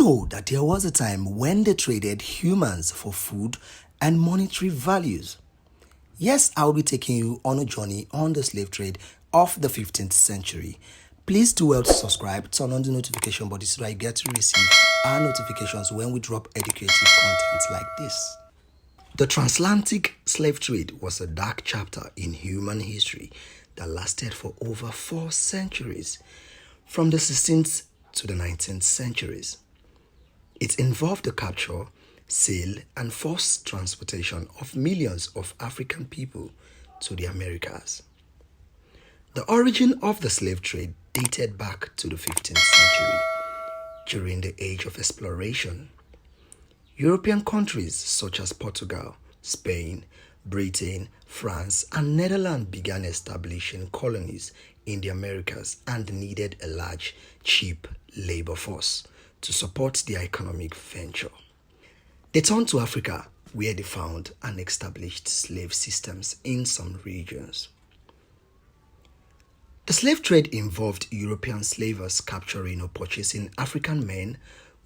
know that there was a time when they traded humans for food and monetary values? Yes, I'll be taking you on a journey on the slave trade of the 15th century. Please do well to subscribe, turn on the notification button so that you get to receive our notifications when we drop educative content like this. The transatlantic slave trade was a dark chapter in human history that lasted for over 4 centuries, from the 16th to the 19th centuries. It involved the capture, sale, and forced transportation of millions of African people to the Americas. The origin of the slave trade dated back to the 15th century, during the Age of Exploration. European countries such as Portugal, Spain, Britain, France, and Netherlands began establishing colonies in the Americas and needed a large, cheap labor force to support their economic venture. They turned to Africa, where they found and established slave systems in some regions. The slave trade involved European slavers capturing or purchasing African men,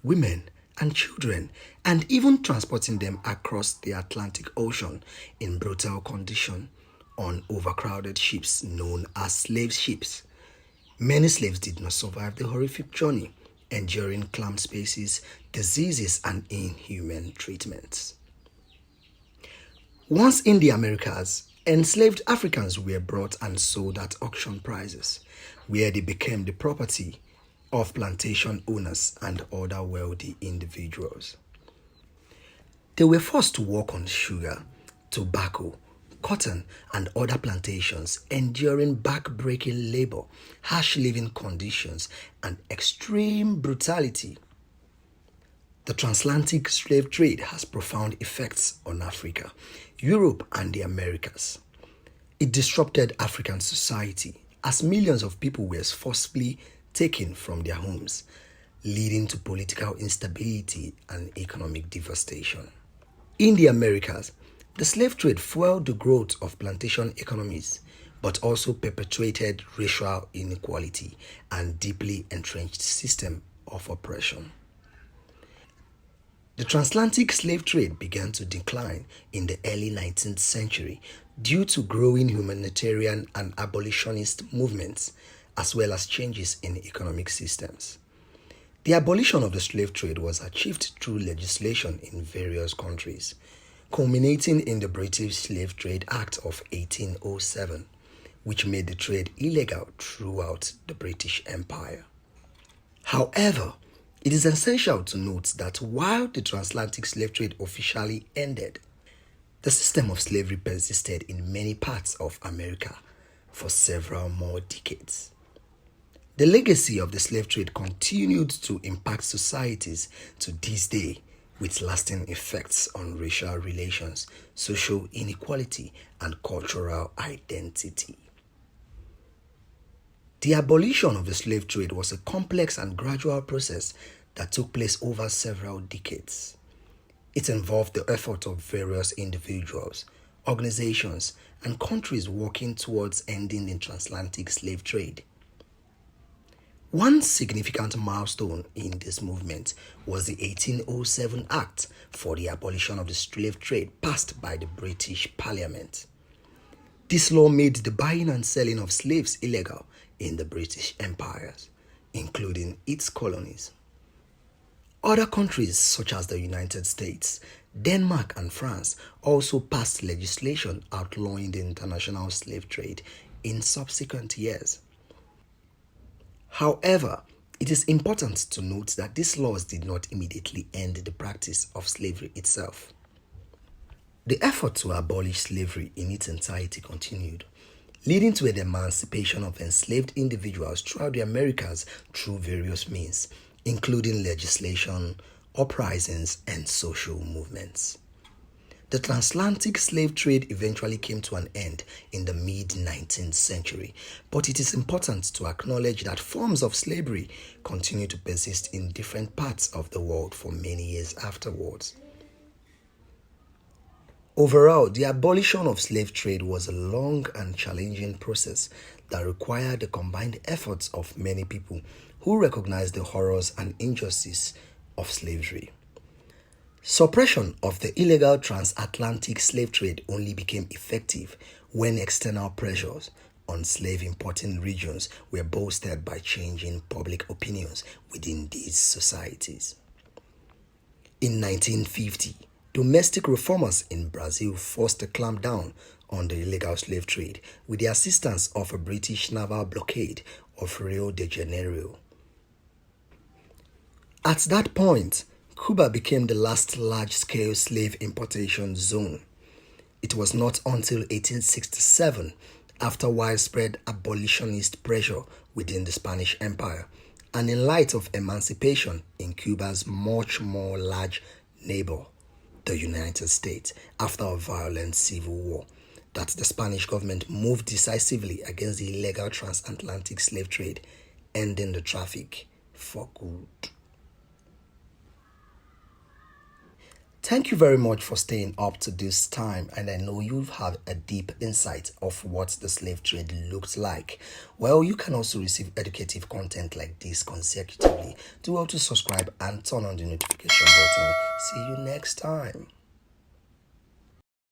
women, and children, and even transporting them across the Atlantic Ocean in brutal conditions on overcrowded ships known as slave ships. Many slaves did not survive the horrific journey, enduring cramped spaces, diseases, and inhuman treatments. Once in the Americas, enslaved Africans were brought and sold at auction prices, where they became the property of plantation owners and other wealthy individuals. They were forced to work on sugar, tobacco, cotton, and other plantations, enduring back-breaking labor, harsh living conditions, and extreme brutality. The transatlantic slave trade has profound effects on Africa, Europe, and the Americas. It disrupted African society as millions of people were forcibly taken from their homes, leading to political instability and economic devastation. In the Americas, the slave trade fueled the growth of plantation economies, but also perpetuated racial inequality and deeply entrenched system of oppression. The transatlantic slave trade began to decline in the early 19th century due to growing humanitarian and abolitionist movements, as well as changes in economic systems. The abolition of the slave trade was achieved through legislation in various countries, culminating in the British Slave Trade Act of 1807, which made the trade illegal throughout the British Empire. However, it is essential to note that while the transatlantic slave trade officially ended, the system of slavery persisted in many parts of America for several more decades. The legacy of the slave trade continued to impact societies to this day, with lasting effects on racial relations, social inequality, and cultural identity. The abolition of the slave trade was a complex and gradual process that took place over several decades. It involved the effort of various individuals, organizations, and countries working towards ending the transatlantic slave trade. One significant milestone in this movement was the 1807 Act for the abolition of the slave trade passed by the British Parliament. This law made the buying and selling of slaves illegal in the British Empire, including its colonies. Other countries such as the United States, Denmark, and France also passed legislation outlawing the international slave trade in subsequent years. However, it is important to note that these laws did not immediately end the practice of slavery itself. The effort to abolish slavery in its entirety continued, leading to the emancipation of enslaved individuals throughout the Americas through various means, including legislation, uprisings, and social movements. The transatlantic slave trade eventually came to an end in the mid-19th century, but it is important to acknowledge that forms of slavery continue to persist in different parts of the world for many years afterwards. Overall, the abolition of slave trade was a long and challenging process that required the combined efforts of many people who recognized the horrors and injustice of slavery. Suppression of the illegal transatlantic slave trade only became effective when external pressures on slave importing regions were bolstered by changing public opinions within these societies. In 1950, domestic reformers in Brazil forced a clampdown on the illegal slave trade with the assistance of a British naval blockade of Rio de Janeiro. At that point, Cuba became the last large-scale slave importation zone. It was not until 1867, after widespread abolitionist pressure within the Spanish Empire, and in light of emancipation in Cuba's much more large neighbor, the United States, after a violent civil war, that the Spanish government moved decisively against the illegal transatlantic slave trade, ending the traffic for good. Thank you very much for staying up to this time, and I know you've had a deep insight of what the slave trade looked like. Well, you can also receive educative content like this consecutively. Do well to subscribe and turn on the notification button. See you next time.